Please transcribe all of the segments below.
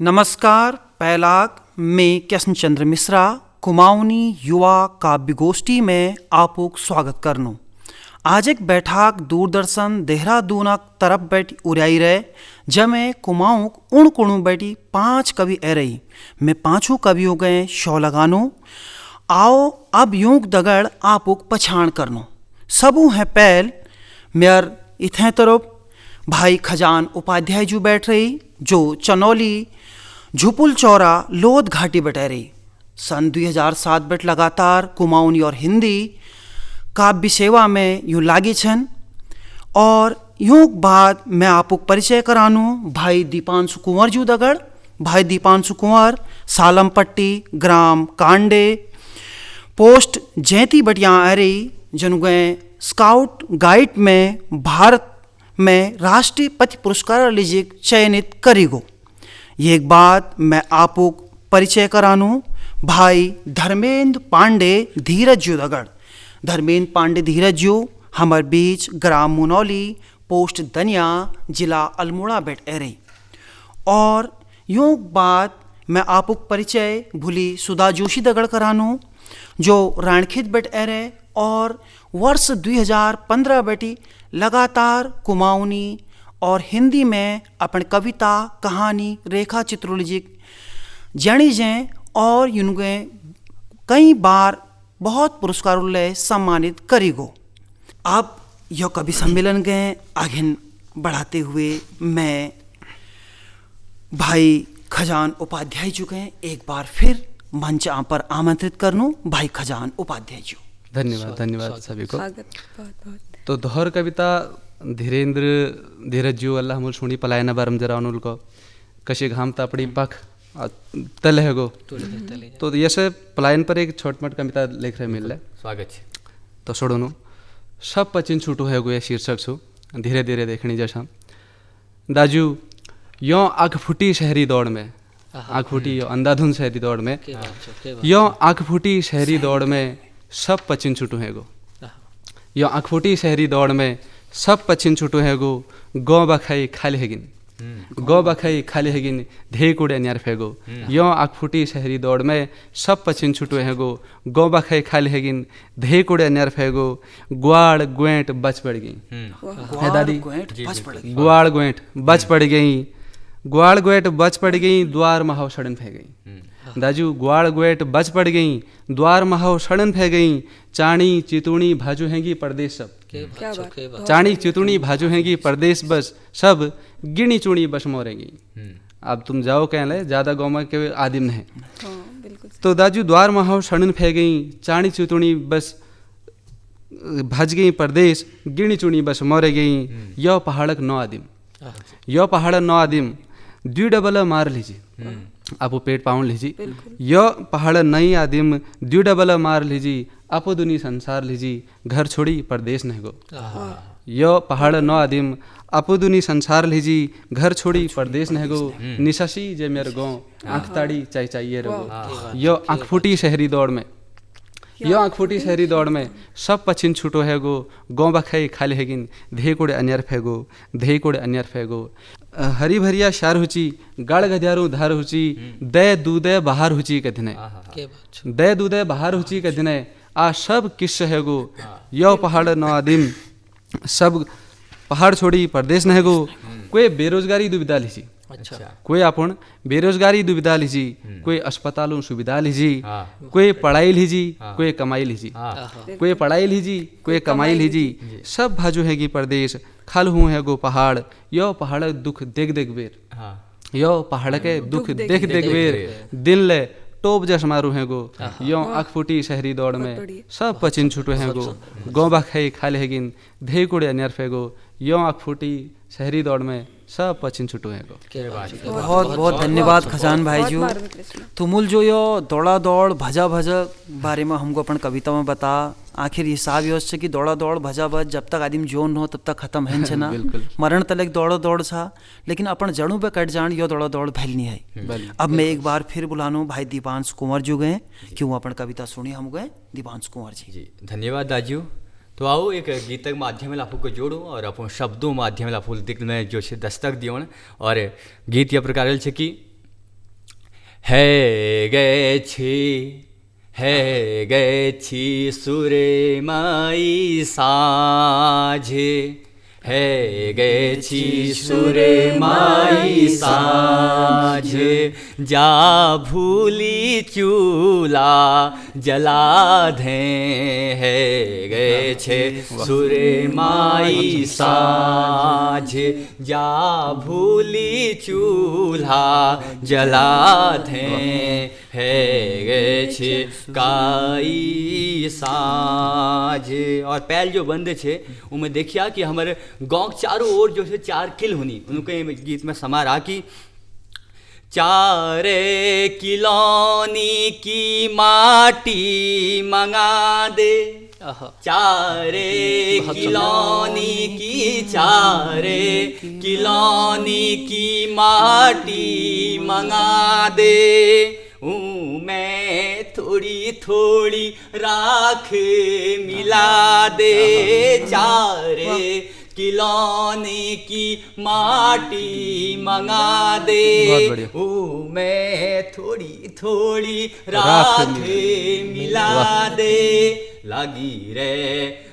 नमस्कार पैलाग मैं कृष्ण चंद्र मिश्रा कुमाऊनी युवा काव्य गोष्ठी में आपको स्वागत करनू। आज एक बैठाक दूरदर्शन देहरादून तरफ बैठी उड़ाई रहे जमे कुमाऊँ उण कुणु बैठी 5 कवि ए रही। मैं 5 कवि हो गए शौ लगानो। आओ अब यूं दगड़ आपको पछाण करनो। सबू हैं पहल मेयर इथे तरफ भाई खजान उपाध्याय जी बैठ रही जो चनौली झुपुल चौरा लोध घाटी बैठे रही। सन 2007 बैठ लगातार कुमाऊनी और हिंदी काव्य सेवा में यूँ लागी छन। और यूँ बाद मैं आपको परिचय करानू भाई दीपांशु कुंवर जू दगड़। भाई दीपांशु कुंवर सालमपट्टी ग्राम कांडे पोस्ट जैती बटिया आ रही जनु गए स्काउट गाइड में भारत में राष्ट्रीय पथ पुरस्कार लीजिए चयनित करीगो। ये एक बात मैं आपको परिचय करानू भाई धर्मेंद्र पांडे धीरज जू दगड़। धर्मेंद्र पांडे धीरज जू हमार बीच ग्राम मुनौली पोस्ट दनिया जिला अल्मोड़ा बैठ ए रही। और यूँ बात मैं आपको परिचय भूली सुधा जोशी दगड़ करानू जो राणखेत बैठ ए रहे और वर्ष 2015 बैठी लगातार कुमाऊनी और हिंदी में अपन कविता कहानी रेखा चित्रोलजिक जणी जैं और युनगे कई बार बहुत पुरस्कारों ले सम्मानित करीगो। अब यह कवि सम्मेलन गए आगे बढ़ाते हुए मैं भाई खजान उपाध्याय जी के एक बार फिर मंच पर आमंत्रित करनू। भाई खजान उपाध्याय जी धन्यवाद सभी को। तो दोहर कविता धीरज जी अल्लाह मुल सुनी पलायना बारम जरा उनुल को कशी घाम तापड़ी पख तले है गो। तो यसे पलायन पर एक छोट मोट कविता लिख रहे मिल रहे स्वागत है। तो छोड़ो सब पचिन छूटू है गो ये शीर्षक छू धीरे धीरे देखनी जैसा दाजू यो आँख फूटी शहरी दौड़ में आँख फूटी यो अंधाधुन शहरी दौड़ में यो आँख फूटी शहरी दौड़ में सब पचिन छूटू है गो। यो आँख फूटी शहरी दौड़ में सब पचिन छूटू है गो। गौ बखाई खाली हैगिन गौ बखाई खाली हैगिन धे कुड़े न्यार फेगो। यो आँख फूटी शहरी दौड़ में सब पचिन छूटू है गो। गौ बखाई खाली हैगिन धे कुड़े न्यार फेगो। ग्वाड़ ग्वेंट बच पड़ गई है दादी ग्वाड़ ग्वेंट बच पड़ गई। ग्वाड़ ग्वेट बच पड़ गई द्वार महाव सड़न फे गई। दाजू ग्वाड़ ग्वेट बच पड़ गई द्वार महाव सड़न फे गई। चाणी चितुणी भाजू हैंगी परदेश सब चाणी चितुणी भाजू हैंगी परदेश बस सब गिणी चुणी बस मोरेगी। अब तुम जाओ कह ले ज्यादा गौमा के आदिम नहीं। तो दाजू द्वार महाव सड़न फे गई चाणी चितुणी बस भज गई परदेश गिणी चुणी बस मोरे गई। यो पहाड़क नौ आदिम यो पहाड़ नौ आदिम द्वी डबल मार लीजिए आपो पेट पाउंड लीजिए। यो पहाड़ नई आदिम द्वी डबल मार लीजिए आपो दुनी संसार लीजिए घर छोड़ी परदेश नहीं गो। यो पहाड़ नौ आदिम आपो दुनी संसार लीजिए घर छोड़ी परदेश नहीं गो। निशासी जे मेरे गो आँख ताड़ी चाय चाहिए रहो। यो आँख फूटी शहरी दौड़ में यो आँख फूटी शहरी दौड़ में सब पछिन छूटो है गो। गौ बखाई खाली हैगिन धे कुड़े अन्यर फेगो धे कुड़े अन्यर फेगो। हरी भरिया शार हुची गाड़ गध्यारू धार हुची दे दूदे बाहर हुची कधने दे दूदे बाहर हुची कधने आ सब किस्स है गो। यो पहाड़ नौ आदिम सब पहाड़ छोड़ी परदेश न है गो। कोई बेरोजगारी दुविधा लीजी कोई अपन बेरोजगारी दुविधा लीजी कोई अस्पतालों सुविधा लीजी कोई पढ़ाई लीजी कोई कमाई लीजी कोई पढ़ाई लीजी कोई कमाई लीजी सब भाजू हैगी परदेश खाल हूँ है गो पहाड़। यो पहाड़ दुख देख देख बेर यो पहाड़ के दुख देख देख बेर दिल ले टोप जस मारू है गो। यो आँख फूटी शहरी दौड़ में सब पचिन छूटो है गो। गौ बखाई खाली हैगिन धे कुड़े अन्यर फेगो। यो आँख फूटी शहरी दौड़ में सब पचिन छुटू है को। बहुत बहुत धन्यवाद खजान भाई जी। तुमुल जो यो दौड़ा दौड़ भजा भज बारे में हमको अपन कविता में बता आखिर हिसाब यो कि दौड़ा दौड़ भजा भज जब तक आदमी जोन हो तब तक खत्म है ना मरण तलक दौड़ा दौड़ था लेकिन अपन जड़ों पे कट जान यो दौड़ा दौड़ भैल नहीं है। अब मैं एक बार फिर बुलानू भाई दीपांशु कुंवर जो गए क्यों अपन कविता सुनी हम गए दीपांशु कुंवर जी। धन्यवाद दाजू। तो आओ एक गीत माध्यम आपको जोड़ूँ और अपन शब्दों माध्यम दिल में जो दस्तक दियो और गीत यह प्रकार है कि है गए छी सुरे माई साझे, है गए छी सुरे माई साझे, जा भूली चूल्हा जला दें, है गए छे सुरे माई साझे, जा भूली चूल्हा जला दें, है गए छे काई साझे। और पैल जो बंद छे उनमें देखिया कि हमारे गाँव के चारों ओर जो है चार किल होनी, उनके गीत में समा रहा कि चारे किलोनी की माटी मंगा दे, चारे किलोनी की, चारे किलोनी की माटी मंगा दे, मैं थोड़ी थोड़ी राख मिला दे, चारे किलोनी की माटी मंगा दे, मैं थोड़ी थोड़ी राख मिला दे, लगी रे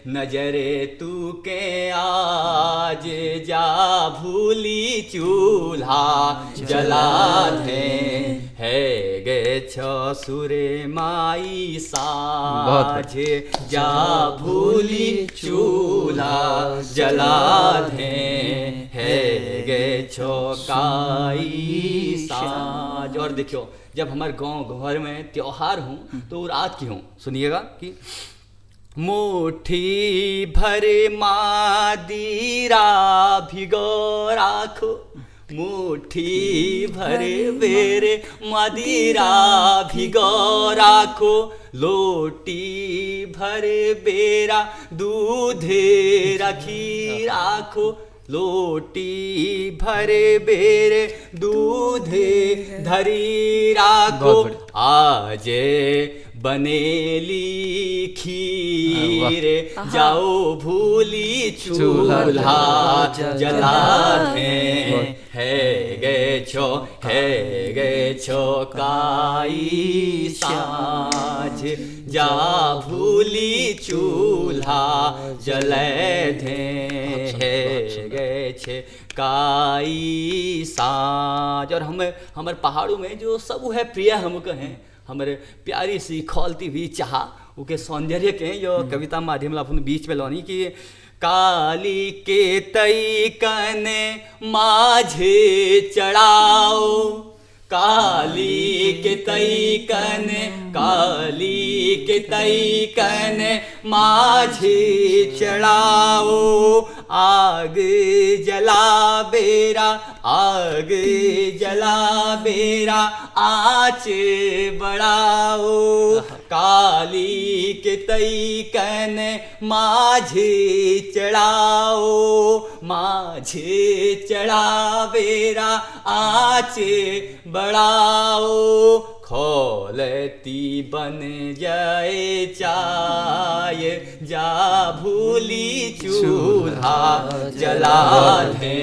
नजरे तू के आज, जा भूली चूल्हा जला दे, है गे छो सुरे माई साझे, जा भूली चूल्हा जला दे, है गे छो काई साझ। और देखियो जब हमारे गांव घर में त्योहार हूँ तो रात की हूँ, सुनिएगा कि मुट्ठी भर मादीरा भिगो राखो, मुट्ठी भर बेरे मदिरा भिगो राखो, लोटी भर बेरा दूध रखी राखो, लोटी भर बेरे दूध धरी राखो, आजे बनेली खीर, जाओ भूली चूल्हा जला दे, है गए छो काई साझ, जा भूली चूल्हा जले दे, है गए छे काई साझ। और हमारे पहाड़ों में जो सब है प्रिय हमको हैं, हमारे प्यारी सी खोलती हुई चाह उके सौंदर्य के जो कविता माध्यम अपन बीच में लौनी कि काली के तई कने माझे चढ़ाओ, काली के तई कने, काली के तई कने माझे चढ़ाओ, आग जला बेरा, आग जला बेरा आँच बढ़ाओ, काली के तई कने माझे चढ़ाओ, माझे चढ़ा बेरा आँच बढ़ाओ, खोलती बन जाए चाय, जा भूली चूल्हा जला दे,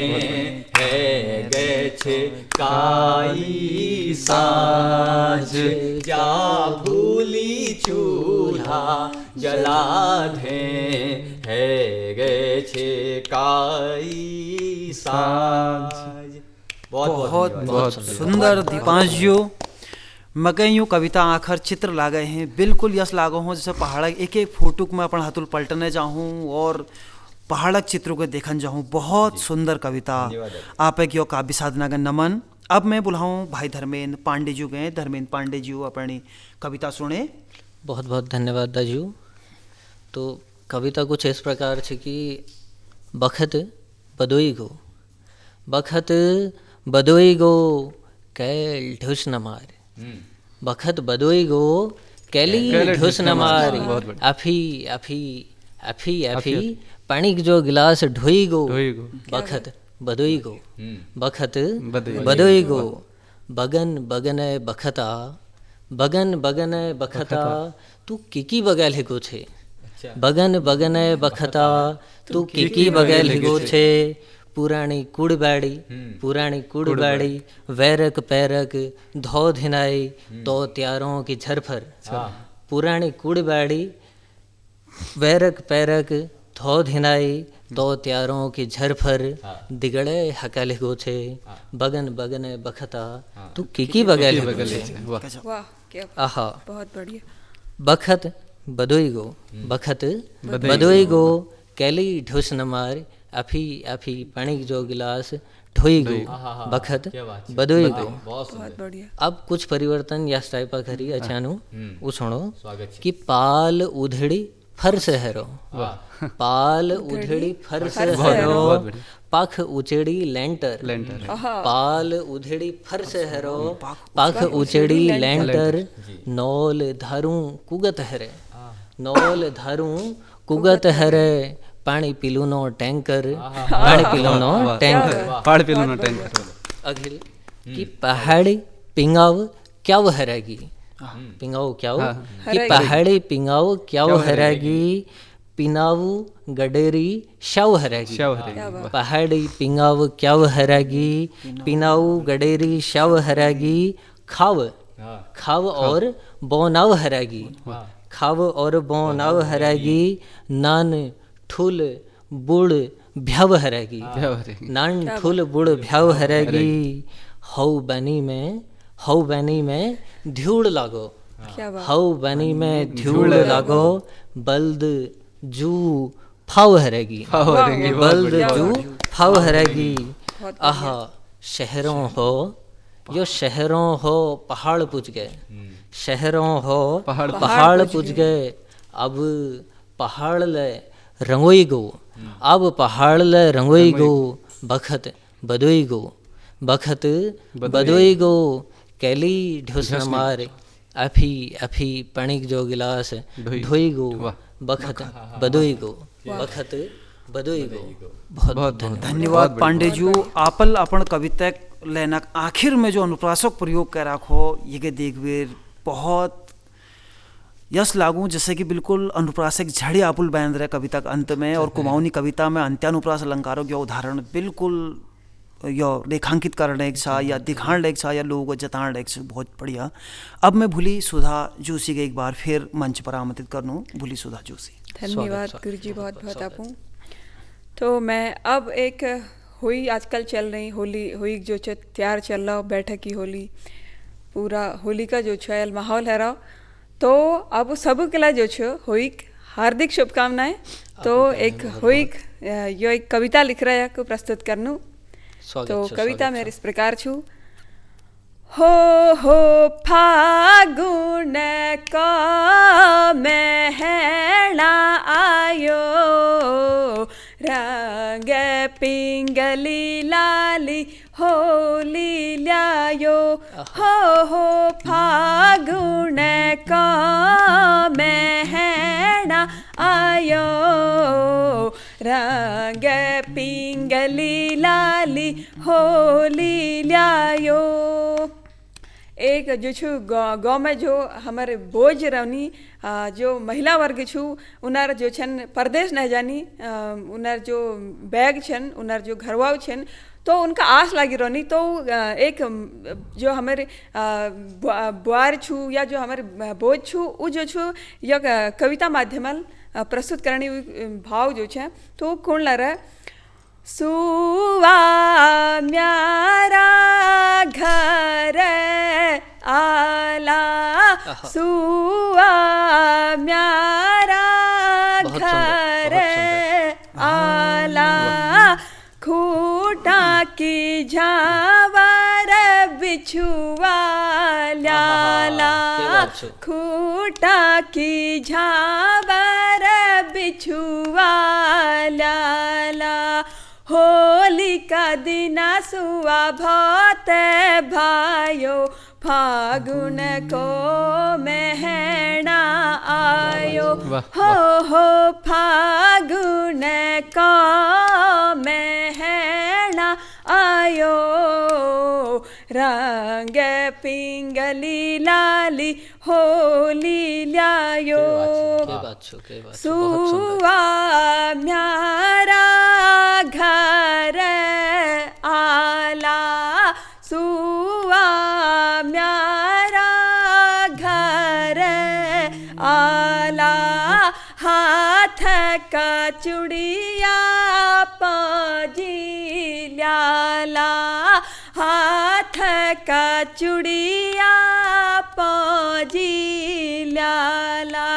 है गए छे काई साझ, जा भूली चूल्हा जला दे, है गए छे काई साझ। बहुत सुंदर दीपांशु। मकई यूँ कविता आखर चित्र लागे हैं, बिल्कुल यस लागो हूँ जैसे पहाड़क एक एक फोटो को मैं अपन हतुल पलटने जाऊँ और पहाड़क चित्रों को देखने जाऊँ। बहुत सुंदर कविता आप एक यो काव्य साधना का नमन। अब मैं बुलाऊँ भाई धर्मेंद्र पांडे जी गए, धर्मेंद्र पांडे जी अपनी कविता सुने। बहुत बहुत धन्यवाद दाजू। तो कविता कुछ इस प्रकार है कि बखत बदोई गो, बखत बदोई गो कैल ढुस न मार, बखत बदोई गो कैली ढुस न मार, अफी अफी अफी अफी पानी जो गिलास ढोई गो, बखत बदोई गो, बखत बदोई गो, बगन बगन बखता, बगन बगन बखता तू किकी बगैल हिगो छे, बगन बगन बखता तू किकी बगैल हिगो छे, पुराणी कुड़बाड़ी, पुरानी कुड़बाड़ी, वैरक पैरक धो धिनाई तो त्यारों की झरफर। पुरानी कुड़बाड़ी, वैरक पैरक धो धिनाई तो त्यारों की झरफर, दिगड़े हकाले गोछे बगन बगन बखता तू की बगल बगले वाह वाह क्या आहा। बहुत बढ़िया। बखत बदोई गो, बखत बदोई गो कैली ढुस न मार, अफी अफी पानी जो गिलास ढोई गो, बखत बदोई गो। बहुत बढ़िया। अब कुछ परिवर्तन या टाइपा करी अचानू वो सुनो कि पाल उधड़ी फर्श हैरो, पाल उधड़ी फर्श हैरो, पख उचेड़ी लेंटर, पाल उधड़ी फर्श हैरो, पख उचेड़ी लेंटर, नौल धारू कुगत हरे, नौल धारू कुगत हरे, पानी पीलूनो टैंकर, पानी पीलूनो टैंकर, पहाड़ पे लूना टैंकर। अखिल कि पहाड़ी पिंगाव क्या वो हरेगी, पिंगाव क्या हो कि पहाड़ी पिंगाव क्या वो हरेगी, पिनाऊ गडेरी शव हरेगी, पहाड़ी पिंगाव क्या वो हरेगी, पिनाऊ गडेरी शव हरेगी, खाव खाव और बोनाव हरेगी, खाव और बोनाव हरेगी, नान ठुल बुड़ भ्याव हरेगी, नान ठुल बुड़ भ्याव हरेगी, हौ बनी में, हौ बनी में ध्यूड़ लागो, हौ बनी में ध्यूड़ लागो, बल्द जू फाव हरेगी, बल्द जू फाव हरेगी। आहा शहरों हो, यो शहरों हो पहाड़ पूछ गए, शहरों हो पहाड़ पूछ गए, अब पहाड़ ले रंगोई गो, अब पहाड़ ले रंगोई गो, बखत बदोई गो, बखत बदोई गो कैली ढुस न मार, अफी अफी पणिक जो गिलास धोई गो, बखत बदोई गो, बखत बदोई गो। बहुत धन्यवाद पांडे जी। आपल अपन कविता लेना आखिर में जो अनुप्रासक प्रयोग कर रखो ये के देखवेर बहुत यश लागू, जैसे कि बिल्कुल अनुप्रासक झड़ी आपुल बांध रहे कविता के अंत में, और कुमाऊनी कविता में अंत्यानुप्रास अलंकारों के उदाहरण बिल्कुल या रेखांकित करने एक सा या दिखाण एक सा या लोगों को जताण एक से बहुत बढ़िया। अब मैं भूली सुधा जोशी के एक बार फिर मंच पर आमंत्रित करनूँ। भूली सुधा जोशी। धन्यवाद गुरु जी, बहुत बहुत आपू। तो मैं अब एक हुई आजकल चल रही होली, हुई जो त्योहार चल रहा बैठक की होली, पूरा होली का जो छल माहौल है रहा, तो अब सब के लिए जो छो हुई हार्दिक शुभकामनाएं। तो एक हुई यो एक कविता लिख रहा है को प्रस्तुत करनू। तो कविता मेरे इस प्रकार छू। हो फागुन का महना आयो, रंग पिंगली लाली होली ल्यायो, हो फागुन का महना आयो, रंग पिंगली लाली होली ल्यायो। एक जो छू गाँव में जो हमारे बोझ रवनी जो महिला वर्ग छू उनार जो छन परदेश न जानी, उनार जो बैग छन, उनार जो घरवाओ छन, तो उनका आस लगी रहनी। तो एक जो हमारे बुआर छू या जो हमारे बोझ छू वो जो छू या कविता माध्यमल प्रस्तुत करनी भाव जो छे तो कौन ला रहा है। सुवा म्यारा घर आला, सुवा म्यारा घर आला, खूटा की झावर बिछुआ ल्याला, खूटा की झावर बिछुआ ल्याला, होली का दिना सुआ भात भायो, फागुन को महना आयो, हो फागुन का महना आयो, रंग पिंगली लाली होली ल्यायो। सुआ म्यारा घर ला हाथ का चूड़िया पाजी ला हाथ का चूड़िया पाजी ला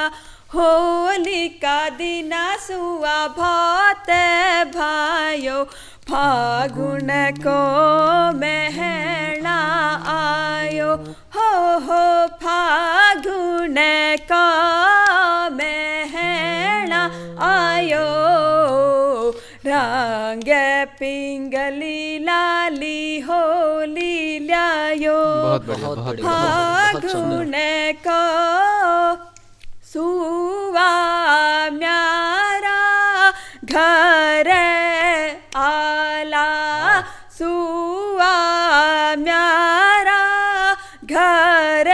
होली का दिन सुआ भात भायो फागुन को महना आयो हो फागुन का महना आयो रंग पिंगली लाली होली लायो बहुत बढ़िया, बहुत बढ़िया, बहुत सुंदर। फागुन को सुआ म्यारा घर आला सुआ म्यारा घर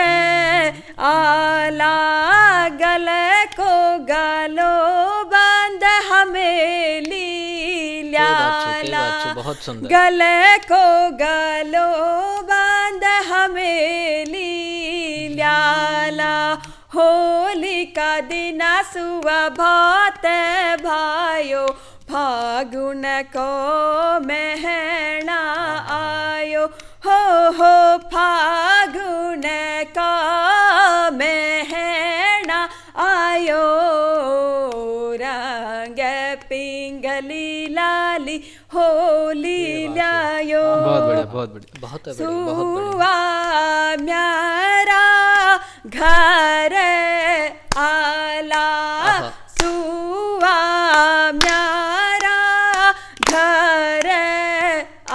आला गले को गलो बंद हमेली ला बहुत सुंदर। गले को गलो बंद हमेली ला होली का दिन सुआ भात भायो फागुन को महना आयो हो फागुन का महना आयो रंग पिंगली लाली होली लायो बहुत बढ़िया, बहुत बढ़िया। बहुत बढ़िया, बहुत बढ़िया। सुआ म्यारा घर आला सुआ म्यारा घर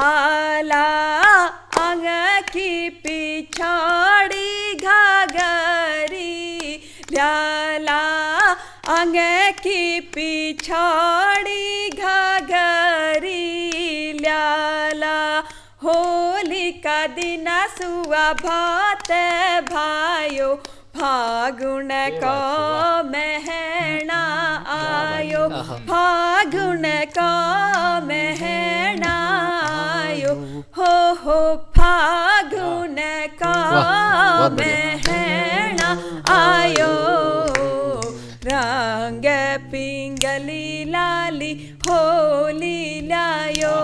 आला अंग की पिछाड़ी घाघरी ला अंग की पिछाड़ी घाघरी ला होली का दिन सुआ भात भायो फागुन को महना आयो फागुन को महना आयो हो फागुन को महना आयो रंग पिंगली लाली होली लायो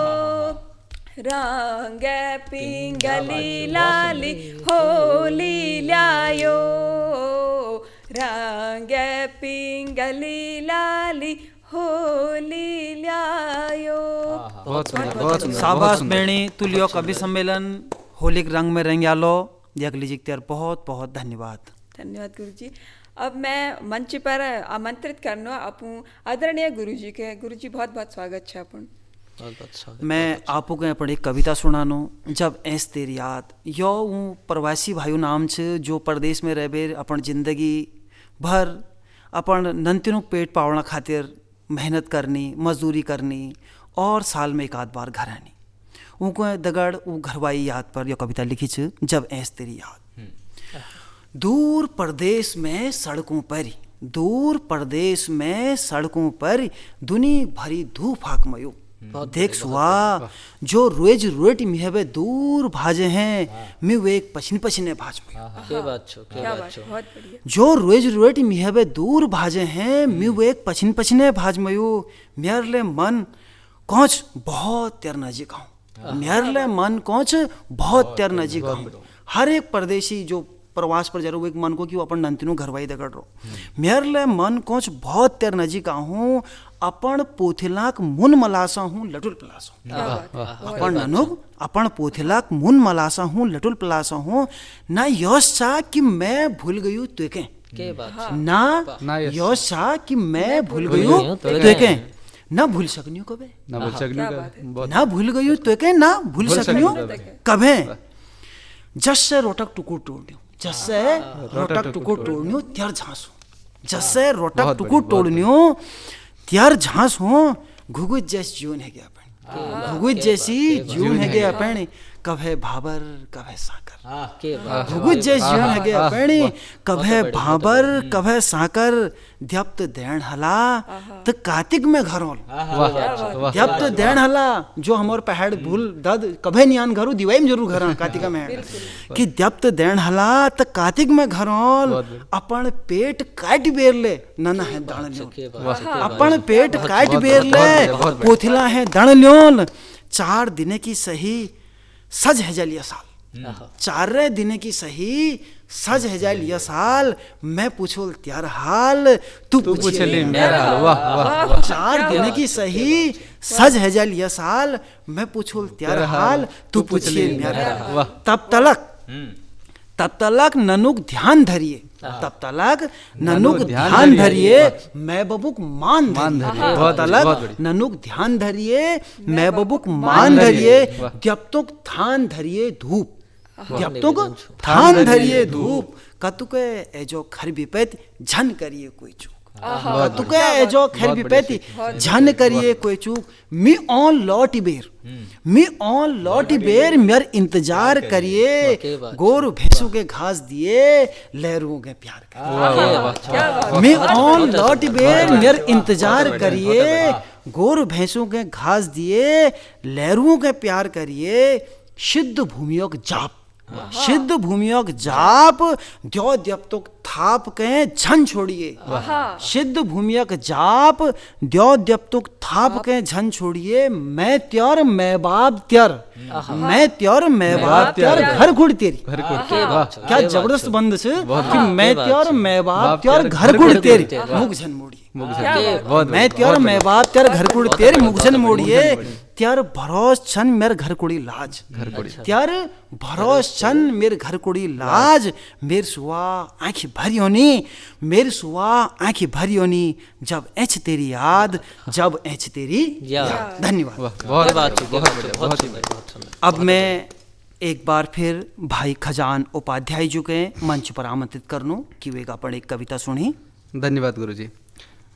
रंग पिंगली लाली होली लायो रंग पिंगली लाली होली लायो बहुत सुंदर, बहुत सुंदर, शाबाश बहुत सुंदर। बेणी तुलियो कवि सम्मेलन होली के रंग में रंग आलो अगली जी त्यार बहुत बहुत धन्यवाद। धन्यवाद गुरुजी। अब मैं मंच पर आमंत्रित करना अपू आदरणीय गुरुजी के। गुरुजी बहुत बहुत स्वागत है अपन। मैं आपको के अपन एक कविता सुनानो जब ऐस तेरी याद यो हूँ प्रवासी भाइयों नाम छ जो प्रदेश में रह अपन जिंदगी भर अपन नंतिनों पेट पावना खातिर मेहनत करनी मजदूरी करनी और साल में एक आध बार घर आनी उनको दगड़ वो घरवाई याद पर यो कविता लिखी छ जब ऐस तेरी याद। दूर प्रदेश में सड़कों पर दूर प्रदेश में सड़कों पर दुनी भरी धूप फाकमयो देख सुआ जो रोज रोटी मिहबे दूर भाजे हैं मैं वो एक पछिन पछिने भाज में क्या बात छो क्या बात बहुत बढ़िया। जो रोज रोटी मिहबे दूर भाजे हैं मैं वो एक पछिन पछिने भाज मयो मेरले मन कोच बहुत तेर नजीक हूँ मेरले मन कोच बहुत तेर नजीक हूँ। हर एक परदेशी जो प्रवास पर जरूर एक मन को कि वो अपन नंतिनो घरवाई दगड़ रो मेरले मन कोच बहुत तेर नजीक हूँ अपन पोथिलाक मुन मलासा हूँ लटुल पलासा अपन ननुग अपन पोथिलाक मुन मलासा हूँ लटुल पलासा हूँ ना यश चा कि मैं भूल गयू तुके के बात ना यश चा कि मैं भूल गयू तुके ना भूल सकनियो कबे ना भूल सकनियो ना भूल गयू तुके ना भूल सकनियो कबे जस्से रोटक टुकुर तोड़नियो जस्से रोटक टुकुर तोड़नियो त्यार झांसो जस्से रोटक टुकुर तोड़नियो त्यार झांस हो घुगुत जैसी जीवन है गया अपन घुगुत जैसी जीवन है गया अपन कभे भाबर कभे साकर के बात भुगुज जे जीवन हगे अपनी कभे भाबर कभे साकर द्यप्त देण हला तो कार्तिक में घरोल द्यप्त देण हला जो हमर पहाड़ भूल दद कभे नियान घरू दिवाई में जरूर घर कार्तिक में कि द्यप्त देण हला तो कार्तिक में घरोल अपन पेट काट बेर ले नन है दाण ल्योन अपन पेट काट बेर ले पोथला है दाण ल्योन 4 दिन की सही सज है जलिया साल 4 दिन की सही सज है जलिया साल मैं पूछोल त्यार हाल तू पूछ ले मेरा हाल वाह वाह 4 दिन की सही सज है जलिया साल मैं पूछोल त्यार हाल तू पूछ ले मेरा हाल तब तलक ननुक ध्यान धरिए तब तलक ननुक ध्यान धरिए मैं बबुक मान धरिए तब तलक ननुक ध्यान धरिए मैं बबुक मान धरिए जब तक थान धरिए धूप जब तक थान धरिए धूप कतुके एजो खर विपैत झन करिए कोई चूक कतुके एजो खर विपैत झन करिए कोई चूक मी ऑन लौट बेर मेर इंतजार करिए गोरु भैंसों के घास दिए लहरों के प्यार करिए मी ऑन लौट बेर मेर इंतजार करिए गोरु भैंसों के घास दिए लहरों के प्यार करिए सिद्ध भूमियोग जाप सिद्ध भूमियोग जाप द्यो द्यप तो थाप के झन छोड़िए सिद्ध भूमियक जाप द्यो द्यप तो थाप के झन छोड़िए मैं त्योर मैं बाप त्यर मैं त्योर मैं बाप त्यर घर गुड़ तेरी क्या जबरदस्त बंद से कि मैं त्योर मैं बाप त्योर घर गुड़ तेरी मुख झन मोड़िए मैं त्योर मैं बाप त्योर घर गुड़ तेरी मुख झन मोड़िए त्यार भरोस छन मेरे घर कुड़ी लाज त्यार भरोस छन मेरे घर कुड़ी लाज मेरे सुआ आंखी भरी होनी मेरे सुआ आंखी भरी होनी जब एच तेरी याद जब एच तेरी याद। धन्यवाद। अब मैं एक बार फिर भाई खजान उपाध्याय जी के मंच पर आमंत्रित करनू कि वे अपन एक कविता सुनी। धन्यवाद गुरुजी।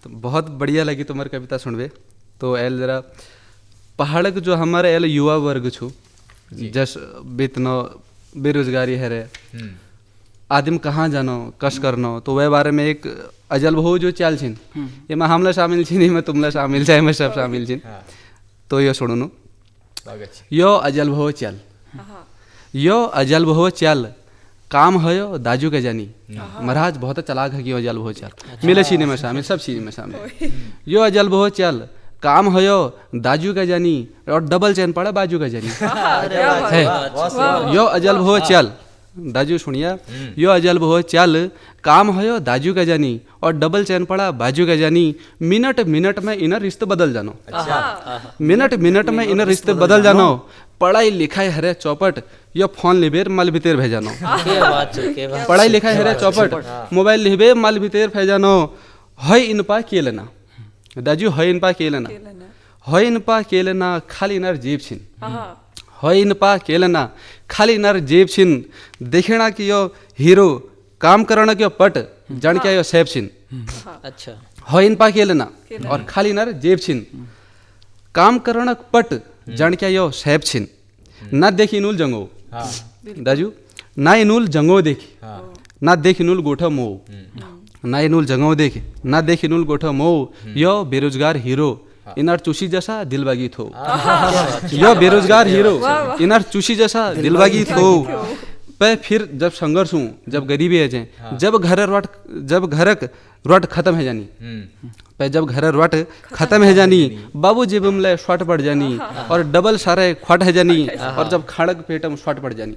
तो बहुत बढ़िया लगी तुम्हारी कविता सुनवे। तो एल जरा पहाड़क जो हमारे एल युवा वर्ग छू जस बेतनो बेरोजगारी है रे आदिम कहाँ जानो कश करनो तो वह बारे में एक अजल बहु जो चाल छिन ये मैं हमला शामिल छिन मैं तुमला शामिल चाहे मैं सब शामिल छिन। तो यो सुनो यो अजल बहु चल यो अजल बहु चल काम हयो दाजू के जानी महाराज बहुत चलाक है कि अजल बहु चल मिले चीनी में शामिल सब चीज में शामिल यो अजल बहु चल काम हयो दाजू का जानी और डबल चैन पड़ा बाजू का जानी है यो अजल भो चल दाजू सुनिया यो अजल भो चल काम हयो दाजू का जानी और डबल चैन पड़ा बाजू का जानी मिनट मिनट में इनर रिश्ते बदल जानो मिनट मिनट में इनर रिश्ते बदल जानो पढ़ाई लिखाई हरे चौपट यो फोन लिबेर मल भीतर भेजानो पढ़ाई लिखाई हरे चौपट मोबाइल लिबे मल भीतर भेजानो है इन पा के लेना दाजू है इन पा केलना है इन पा केलना खाली नर जेब छिन है इन पा केलना खाली नर जेब छिन देखना कि यो हीरो काम करना कि पट जान क्या यो सेब छिन अच्छा है इन पा केलना और खाली नर जेब छिन काम करना पट जान क्या यो सेब छिन ना देखी इनुल जंगो दाजू ना इनुल जंगो देखी ना देख इनुल गोठा मो ना इनुल जंगो देख ना देख इनुल गोठा मो यो बेरोजगार हीरो इनर चूसी जैसा दिलबागी थो यो बेरोजगार हीरो इनर चूसी जैसा दिलबागी थो पे फिर जब संघर्ष हूँ जब गरीबी है जाए जब घरक रट खत्म है जानी पे जब घर रट खत्म है जानी बाबू जेब में शॉट पड़ जानी और डबल सारे खट है जानी और जब खाड़क पेटम शॉट पड़ जानी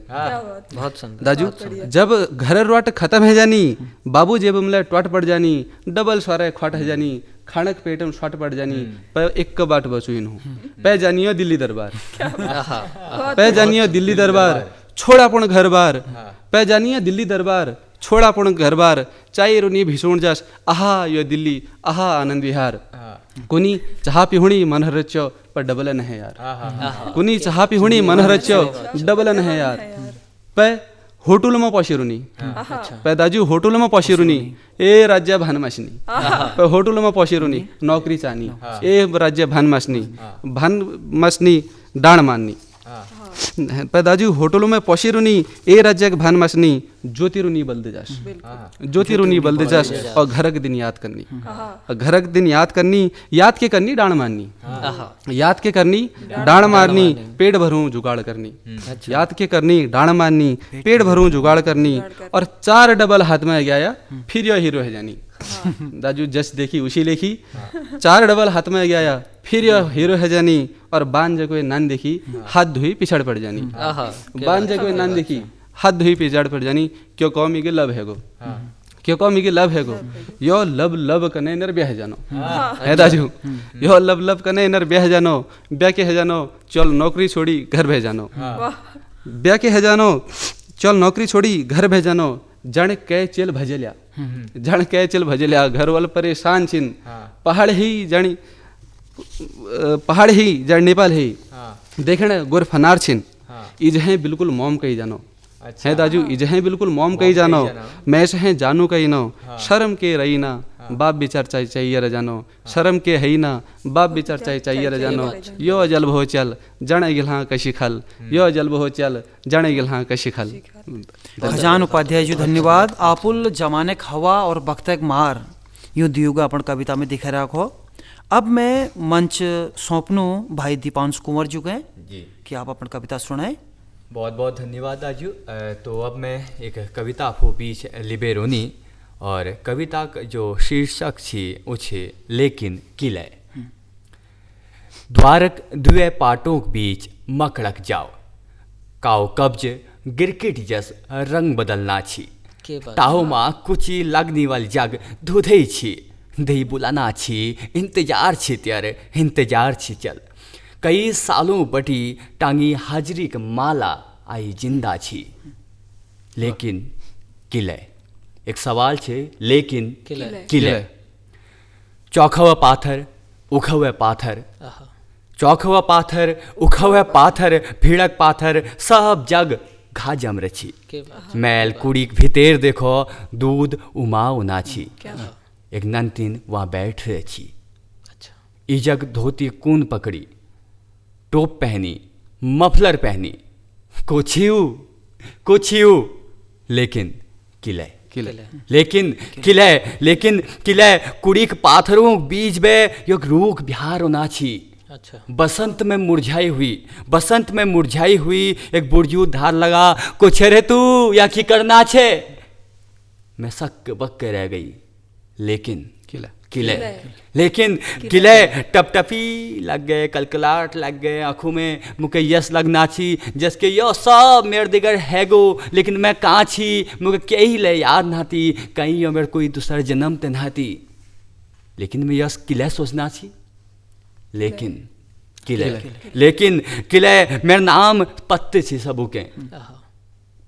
बहुत दाजू जब घर रट खत्म है जानी बाबू जेब में टॉट पड़ जानी डबल सारे खट है जानी खाड़क पेटम शॉट पड़ जानी पे एक बाट बचू इन हूँ पे जानियो दिल्ली दरबार पे जानियो दिल्ली दरबार छोड़ अपन घर बार पे जानियो दिल्ली दरबार छोड़ अपन घर बार चाहे रुनी भीषण जास आहा यो दिल्ली आहा आनंद विहार कुनी चाह पिहुणी मन रच्यो पर डबल न है यार कुनी चाह पिहुणी मन रच्यो डबल न है यार पे होटल में पशिरुनी पे दाजू होटल में पशिरुनी ए राज्य भानमासनी पे होटल में पशिरुनी नौकरी चानी ए राज्य भानमासनी डाण माननी पर दाजू होटलों में पौशीरुनी ए राज्य भानमासनी ज्योतिरुनी बलदे जास ज्योतिरुनी बलदे जास और घरक दिन याद करनी और घरक दिन याद के करनी डाण मारनी याद के करनी डाण मारनी पेड़ भरूं जुगाड़ करनी याद के करनी डाण मारनी पेड़ भरूं जुगाड़ करनी और 4 डबल हाथ में गया फिर यह हीरो है जानी दाजू जस देखी उसी लेखी 4 डबल हाथ में गया फिर यह हीरो है जानी और बान जगह नान देखी हाथ धुई पिछड़ पड़ जानी बान जगह नान देखी हाथ धुई पिछड़ पड़ जानी क्यों कौमी के लब है गो क्यों कौमी के लब है गो यो लब लब कने नर ब्याह जानो है दाजू यो लब लब कने नर ब्याह जानो ब्याह के है जानो चल नौकरी छोड़ी घर भेज जानो ब्याह के है जानो चल नौकरी छोड़ी घर भेज जानो जण कै चल भजलिया जण कै चल भजलिया घर वाल परेशान छिन पहाड़ ही जण नेपाल ही देखने गोर फनार छिन इजहे बिल्कुल मोम कही जानो है दाजू इजहे बिल्कुल मोम कही जानो मैं सहे जानू कही नो शर्म के रही ना बाप विचार चाहिए र जानो शर्म के है ना बाप विचार चाहिए र जानो यो जल भो चल जण गिल्हा कशी खल यो जल भो चल जण गिल्हा कशी खल। खजान उपाध्याय जी धन्यवाद। आपुल जमाने हवा और बख्तक मार यूँ दियुगा अपन कविता में दिखा रखो। अब मैं मंच सौंपनू भाई दीपांशु कुंवर जी के कि आप अपन कविता सुनाए। बहुत बहुत धन्यवाद दाजू। तो अब मैं एक कविता आपको बीच लिबेरोनी और कविता जो शीर्षक छी वो छे लेकिन किले। द्वारक दुए पाटों के बीच मकड़क जाओ काओ कब्ज गिरकिट जस रंग बदलना छी ताहो माँ कुची लगनी वाली जग धुधई छी दही बुलाना छी इंतजार छी त्यारे इंतजार छी चल कई सालों बटी टांगी हाजरी के माला आई जिंदा छी लेकिन किले। एक सवाल छे लेकिन किले चौखवा पाथर उखवे पाथर चौखवा पाथर उखवे पाथर भिड़क पाथर सब जग घाजम रची मैल कुड़ी भीतर देखो दूध उमाओ नाची एक नंतिन वहाँ बैठ रही छी ई जग धोती कून पकड़ी टोप पहनी मफलर पहनी कोछियू लेकिन किले लेकिन किले कुड़ी के पाथरों बीच में एक रूख बिहार होना छी। बसंत में मुरझाई हुई एक बुर्जू धार लगा कुछ रे तू या की करना छे मैं सक बक के रह गई लेकिन किले टपटपी लग गए कलकलाट लग गए आंखों में मुके यस लगना छी जसके यो सब मेरे दिगर है गो लेकिन मैं कहाँ छी मुके के ही ले याद नाती कहीं यो मेरे कोई दूसरा जन्म ते नाती लेकिन मैं यस किले सोचना छी लेकिन किले मेरा नाम पत्ते छी सबू के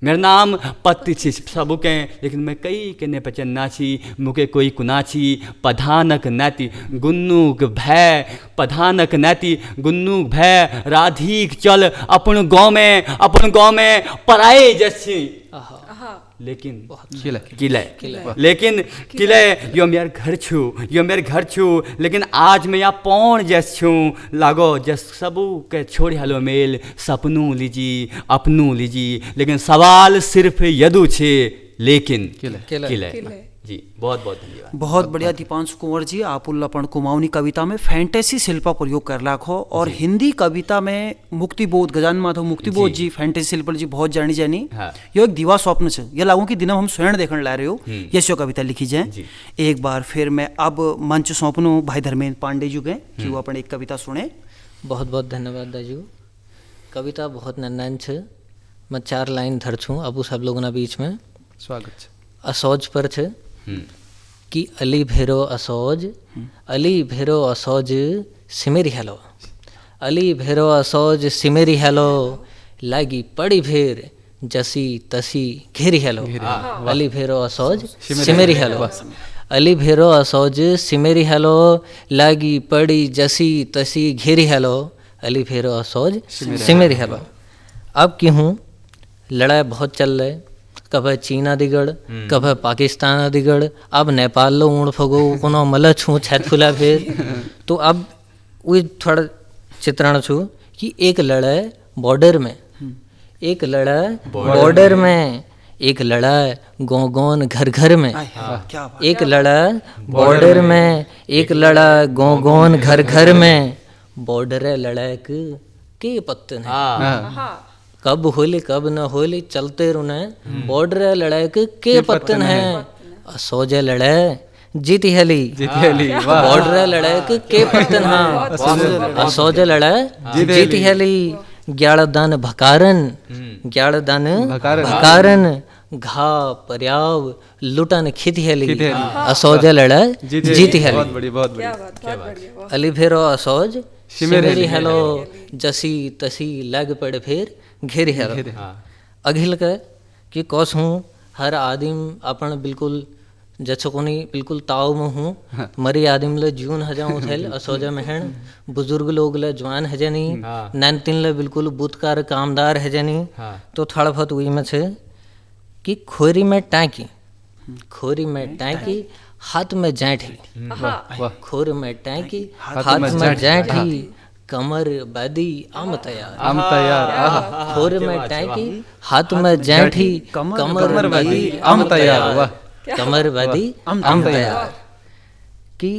मेरा नाम पत्ती छी सबू के लेकिन मैं कई के ने पचन्ना छी मुके कोई कुना छी पधानक नाती गुन्नूक भय राधिक चल अपन गाँव में पराए जैसी लेकिन किले यो मेरे घर छू लेकिन आज मैं यहाँ पौन जैस छू लागो जस सबू के छोड़ हलो मेल सपनू लीजी अपनू लीजी लेकिन सवाल सिर्फ यदु छे लेकिन किले जी बहुत बहुत धन्यवाद। बहुत बढ़िया दीपांशु कुंवर जी आप अपन कुमाऊनी कविता में फैंटेसी शिल्प का प्रयोग कर लाखो और हिंदी कविता में मुक्तिबोध गजानन माधव मुक्तिबोध जी फैंटेसी शिल्प जी बहुत जानी यो एक दीवा स्वप्न छे ये लागू कि दिन हम स्वयं देखने ला रहे हो यशो कविता लिखी जाए। एक बार फिर मैं अब मंच सौंपनू भाई धर्मेंद्र पांडे जी के कि वो अपन एक कविता सुने। बहुत बहुत धन्यवाद दाजू। कविता बहुत नन्नान छे मैं 4 लाइन धर छूँ अब सब लोगों ना बीच में स्वागत असौज पर छे कि अली भेरो असौज सिमेरी हेलो अली भेरो असौज सिमेरी हेलो लागी पड़ी भेर जसी तसी घेरी हेलो अली भेरो असौज सिमेरी हेलो अली भेरो असौज सिमेरी हेलो लागी पड़ी जसी तसी घेरी हेलो अली भेरो असौज सिमेरी हेलो। अब की हूँ लड़ाई बहुत चल रहे कभी चीना दिगड़ कभी पाकिस्तान दिगड़ अब नेपाल लो ऊँड़ फगो कोनो मल छू छत फुला फिर तो अब वो थोड़ा चित्रण छू कि एक लड़ाई बॉर्डर में एक लड़ा बॉर्डर में, एक लड़ा गोगोन घर घर में। क्या बात। एक लड़ा बॉर्डर में, एक लड़ा गोगोन घर घर में। बॉर्डर लड़ाक के पत्तन है, कब होली कब न होली चलते रुने। बॉर्डर लड़ाक के पत्तन है, सोजे लड़े जीती हली। बॉर्डर लड़ाक के पत्तन है, सोजे लड़े जीती हली। ग्याल दान भकारन, ग्याल दान भकारन। घा पर्याव लुटन खिती हली, असोज लड़ा जीती हली। बहुत क्या बात, बहुत बढ़िया, वाह। अली फेरो असोज सिमेरी हेलो, जसी तसी लग पड़ फिर घेरी हेलो। अघिल के कि कौस हूँ हर आदिम अपन बिल्कुल जच्छो कोनी बिल्कुल ताव में हूँ। मरी आदिम ले जून हजाऊं थैल असोजा महन, बुजुर्ग लोग ले जवान हजनी, नैनतिन ले बिल्कुल बुतकार कामदार हजनी। तो थड़ बहुत हुई में छे कि खोरी में टाँकी, खोरी में टाँकी हाथ में जैठी। खोर में टाँकी हाथ में जैठी, कमर बदी आम तैयार। खोर में टाँकी हाथ में जैठी, कमर बदी आम तैयार। कमर बदी आम तैयार। कि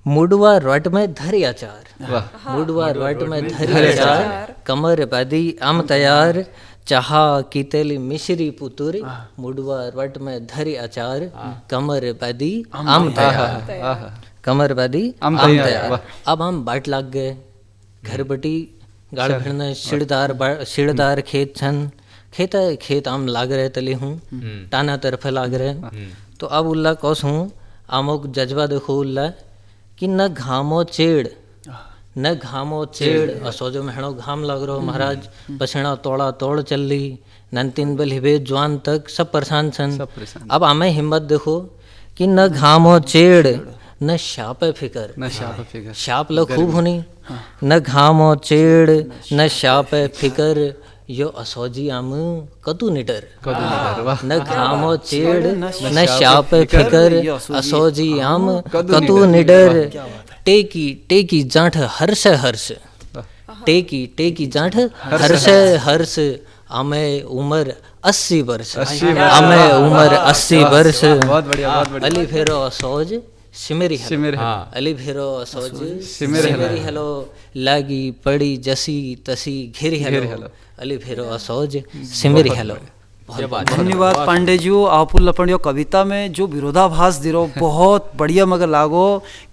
मुडवा रोट में धरी अचार, मुडवा रोट में धरी अचार। कमर बदी आम तैयार, चाहा की तेली मिश्री पुतुर। मुडवा रोट में धरी अचार, कमर बदी आम तैयार। कमर बदी आम तैयार। अब हम बाट लाग गए घर बटी गाड़ भिड़ने। शिड़दार खेत छन, खेत आम लाग रहे तली हूँ, टाना तरफ लाग रहे। तो अब उल्ला कौस हूँ आमोक जज्बा देखो उल्ला कि न घामो चेड़, न घामो चेड़। असोजो में हेणो घाम लग रहो महाराज, पसीना तोड़ा तोड़ चल ली। नंतिन बल हिबे जवान तक सब परेशान छन। अब हमें हिम्मत देखो कि न घामो चेड़, न शापे फिकर। न शाप फिकर, शाप लो खूब होनी। न घामो चेड़, न शापे फिकर, यो असोजी आम कतु निटर। न घामो चेड़, न शापे फिकर, असोजी आम कतु निडर। टेकी टेकी जांठ हर्ष हर्ष, टेकी टेकी जांठ हर्ष हर्ष। आमे उम्र 80 वर्ष, आमे उम्र 80 वर्ष। बहुत बढ़िया, बहुत बढ़िया। अली फेरो असोज सिमेरी हेलो, अली फेरो असोज सिमेरी हेलो। लागी पड़ी जसी तसी घेरी हेलो, अली फेरो असोज सिमेरी हेलो। धन्यवाद पांडे जी। आप लपड़ियो कविता में जो विरोधाभास दिरो बहुत बढ़िया मगर लागो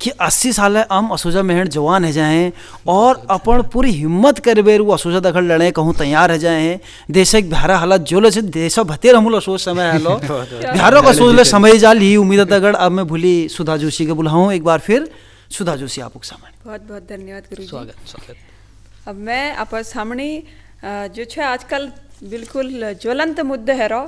कि 80 साल हम असोजा मेहन जवान है जाएं और अपन पूरी हिम्मत कर बेरू असोजा दखल लड़े कहूँ तैयार है जाएं। देश एक बिहार हालत जो ले देश भतेर हमूल असोज समय हेलो बिहारों का सोच ले समय जाल ही उम्मीद दगड़। अब मैं भूली सुधा जोशी के बुलाऊँ एक बार फिर। सुधा जोशी आपको सामने बहुत बहुत धन्यवाद गुरु जी। स्वागत। अब मैं आप सामने जो छे आजकल बिल्कुल ज्वलंत मुद्दे है रो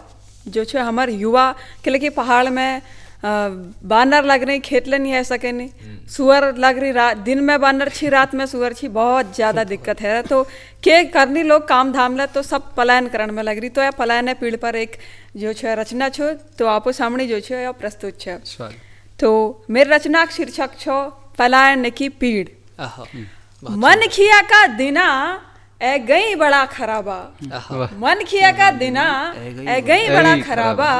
जो छे हमारे युवा के लिए पहाड़ में बानर लग रही खेत ले नहीं आ सके नहीं, सुअर लग रही दिन में बानर छी रात में सुअर छी, बहुत ज़्यादा दिक्कत है। तो के करनी लोग काम धाम ले तो सब पलायन करण में लग रही। तो यह पलायन पीढ़ पर एक जो छे रचना छो तो आपो सामने जो छे यह प्रस्तुत छे। तो मेरी रचना का शीर्षक छो पलायन की पीड़। मन खिया का दिना ए गई बड़ा खराबा, मन खिया का दिना ए गई बड़ा खराबा।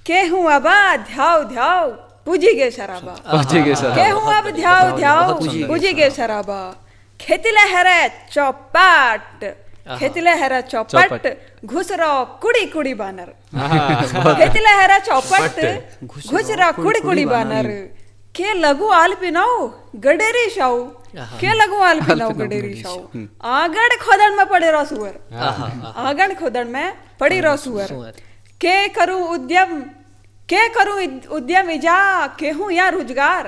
के हूँ अबा ध्याव ध्याव पूजी गे शराबा, के हूँ अब ध्याव ध्याव पूजी गे शराबा। खेतिले हरे चौपट, खेतिले हरे चौपट घुसरो कुड़ी कुड़ी बानर। खेतिले हरे चौपट घुसरो कुड़ी कुड़ी बानर। के लगू आल पिनाओ गडेरी शाऊ, के लगू आल पिनाओ गडेरी शाऊ। आंगन खोदन में पड़े रहो सुअर, आंगन खोदन में पड़ी रहो सुअर। के करूं उद्यम इजा के हूँ या रोजगार,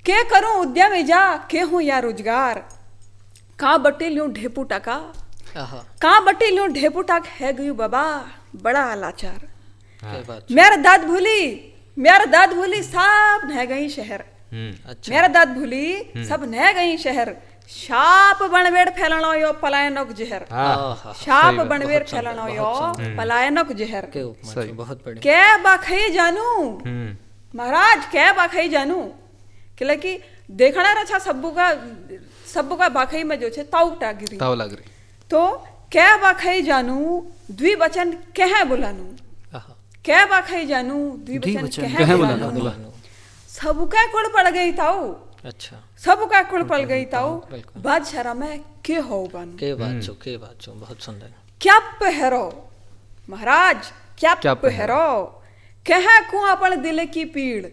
के करूं उद्यम इजा के हूँ या रोजगार। कहाँ बट्टी लूं ढेपू टका, कहाँ बट्टी लूं ढेपू टक है गयू बाबा बड़ा लाचार। मेरा दाद भूली सब नह गई शहर, मेरा दाद भूली सब नह गई शहर। शाप बनवेड़ फैलनो यो पलायनक जहर, शाप बनवेड़ फैलनो यो पलायनक जहर। बहुत बढ़िया। क्या बाखई जानू महाराज, क्या बाखई जानू कि कि देखना रहा सब्बू का बाखई में जो छे ताऊ टागिरी, ताऊ लग रही। तो कै बाखई जानू द्विवचन कह बुलानू, आहा, कै बाखई जानू द्विवचन द्विवचन कह कह बुलानू, बुलानू। सबका कुड़ पड़ गई ताऊ, अच्छा सबका कुड़ पड़ गई ताऊ, बिल्कुल। बादशाह में के हो बानू, के बात छो, के बात छो, बहुत सुंदर। क्या पहरो महाराज, क्या क्या पहरो कह को अपन दिल की पीड़,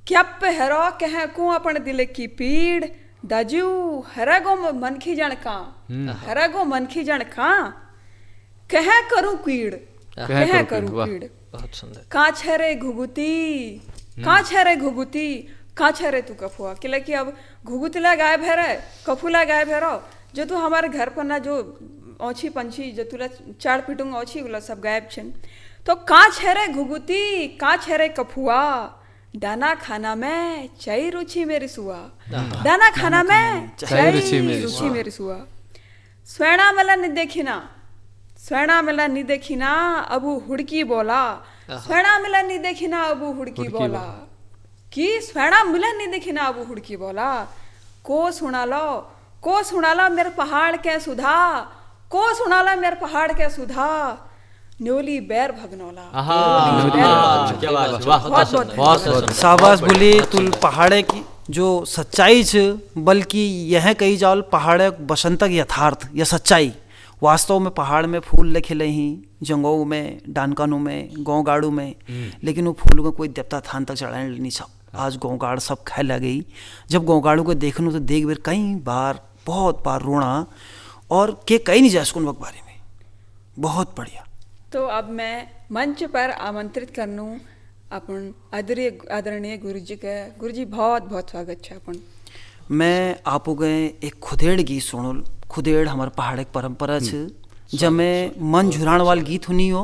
क्या पहरो कह को अपन दिल की पीड़, दाजू हरगो मनखी जण का, हरगो मनखी जण का, कह करूं कीड़, कह करूं वाह। कीड़, बहुत सुंदर। काछ है रे घुगुती, काछ है रे घुगुती, काछ है रे तू कफुआ, कि लगी अब घुगुतला गायब है रे, कफूला गायब है रो, जो तू हमारे घर पर ना जो औछी पंछी जो तुला चाड़ पीटूंगा औछी वाला सब गायब छन, तो काछ है रे घुगुती, काछ है रे कफुआ, दाना खाना में चाई रुचि मेरी सुआ, दाना खाना में चाई रुचि मेरी सुआ, स्वेणा मेला नि देखिना, स्वेणा मेला नि देखिना अबू हुड़की बोला, स्वेणा मेला नि देखिना अबू हुड़की बोला, कि स्वेणा मिला नि देखिना अबू हुड़की बोला, को सुना लो मेरे पहाड़ के सुधा, को सुना लो मेरे पहाड़ के सुधा, न्योली बैर भगनौला। क्या बात, वाह, बहुत शाबाश बोली तुल पहाड़े की जो सच्चाई छ, बल्कि यह कही जाओ पहाड़ बसंतक यथार्थ या सच्चाई, वास्तव में पहाड़ में फूल ले खिले ही, जंगों में, डानकानों में, गाँव गाड़ू में, लेकिन वो फूल को कोई देवता थान तक चढ़ाने नहीं सब। आज गाँव गाड़ सब खाए लगी, जब गाँव गाड़ू को देखनू तो देख बेर कई बार बहुत बार रोना, और के कहीं नहीं जा सकूँ वक्त बारे में। बहुत बढ़िया। तो अब मैं मंच पर आमंत्रित करनू अपन आदरणीय गुरुजी के। गुरुजी बहुत बहुत स्वागत है अपन। मैं आपो गए एक खुदेड़ गीत सुनल। खुदेड़ हमारे पहाड़ एक परंपरा छ, जब मैं मन झुराण वाल गीत हुनी हो,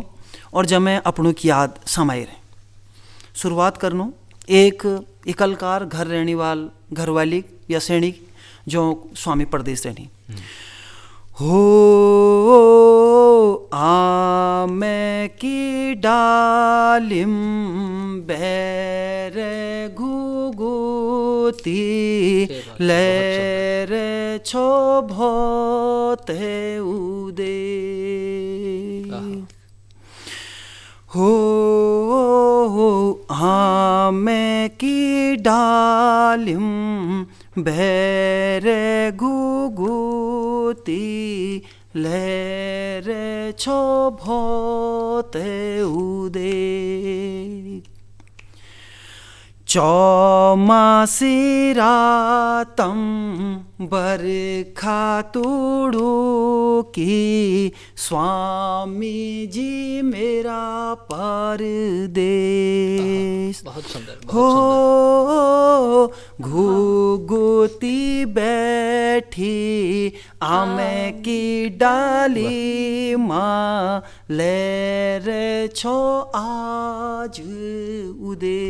और जब मैं अपनों की याद समाये रहे। शुरुआत करनू एक इकलकार घर रहने वाल घरवाली या सैनिक जो स्वामी परदेश रहनी हो, आमे की डालिम बेरे घुगुती लेरे छो भोते उदे हो, आमे की डालिम बेरे घुगुती लेरे छो भोते उदे, चौमासी रातम बरखा तुड़ू की, स्वामी जी मेरा परदेश बहुत सुंदर, हो, बहुत सुंदर। घुगुती बैठी आमे की डाली माँ, ले रे छो आज उदे।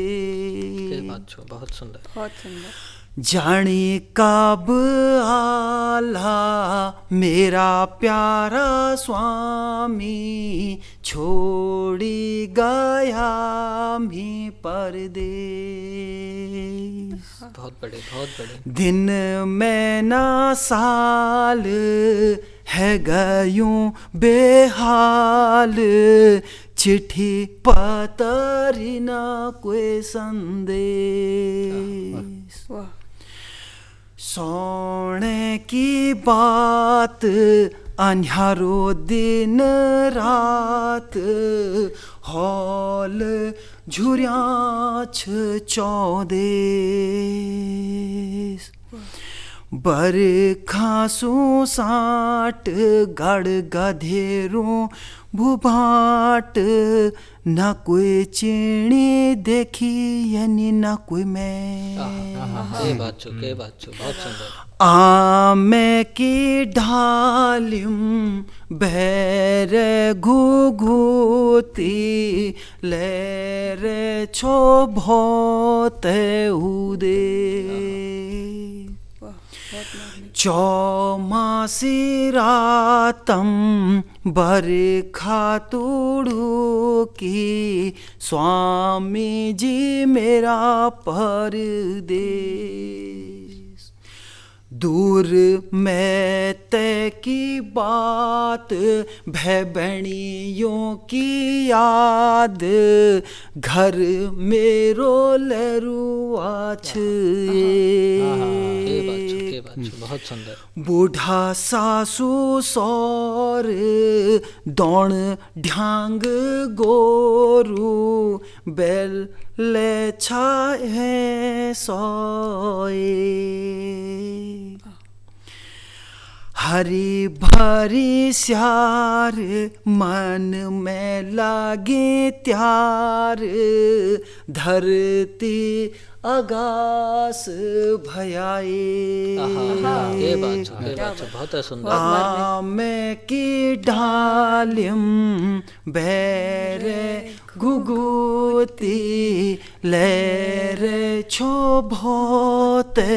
के बात छो, बहुत सुंदर। बहुत सुंदर। जाने कब आला मेरा प्यारा स्वामी, छोड़ी गया मी परदेश। बहुत बड़े, बहुत बड़े। दिन में ना साल है गयूं बेहाल, चिट्ठी पतरी ना कोई संदेश। वाह। सोने की बात अन्हारो दिन रात, हॉल झुर्याछ चौदेश। बरखासू साट गड़ गधेरों भूभाट, न कोई चिड़ी देखी यानी न कोई मैं। के बात छो, के बात छो, बहुत सुंदर। आमे की ढालिम बेरे घुघुती, लेरे छो भोते उदे। चौमासी रातम बरखा तुड़ू की, स्वामी जी मेरा परदेश। दूर में तय की बात भै बहनियों की याद घर मेरो लरुआ के बात छे, बहुत सुंदर। बूढ़ा सासू सौर दौड़ ढ्यांग गोरू बैल ले छाए सोए हरी भरी स्यार मन में लागे त्यार धरती आगास भयाए के बात छे, बहुत सुंदर। आमे की डालिम बैरे घुघुती लेरे छो भोते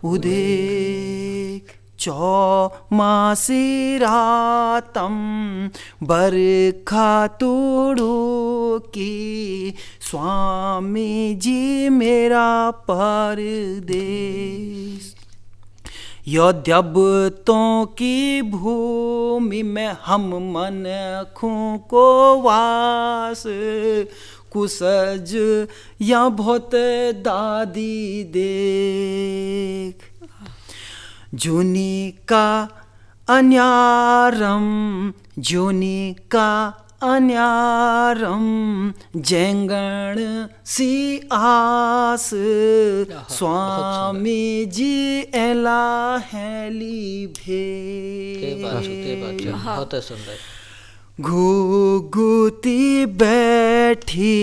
उदेक चौमासी रातम बरखा तोड़ो की स्वामी जी मेरा परदेश यद्यब्तों की भूमि में हम मनखों को वास कुसज या बहुत दादी देख जूनी का अन्यारम जूनी का अन्यारम जेंगण सी आस स्वामी जी एला हैली भे के बात छे, बहुत सुंदर। घुघुती बैठी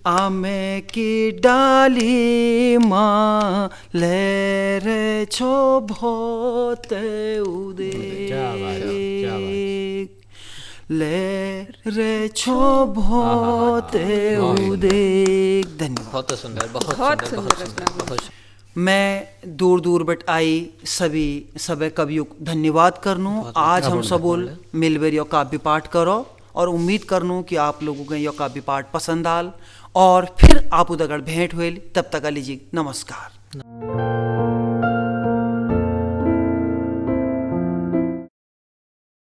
आमे की डाली माँ ले छो भोत उदे ले छो भोत उदे। धन्यवाद। बहुत सुंदर, बहुत सुंदर रचना। बहुत मैं दूर दूर बट आई सभी कवियों को धन्यवाद करनू। आज हम सबोल मिलकर यो काव्य पाठ करो और उम्मीद करनू कि आप लोगों को यो काव्य पाठ पसंद आल और फिर आप उदगड़ भेंट हुए। तब तक लीजिए नमस्कार।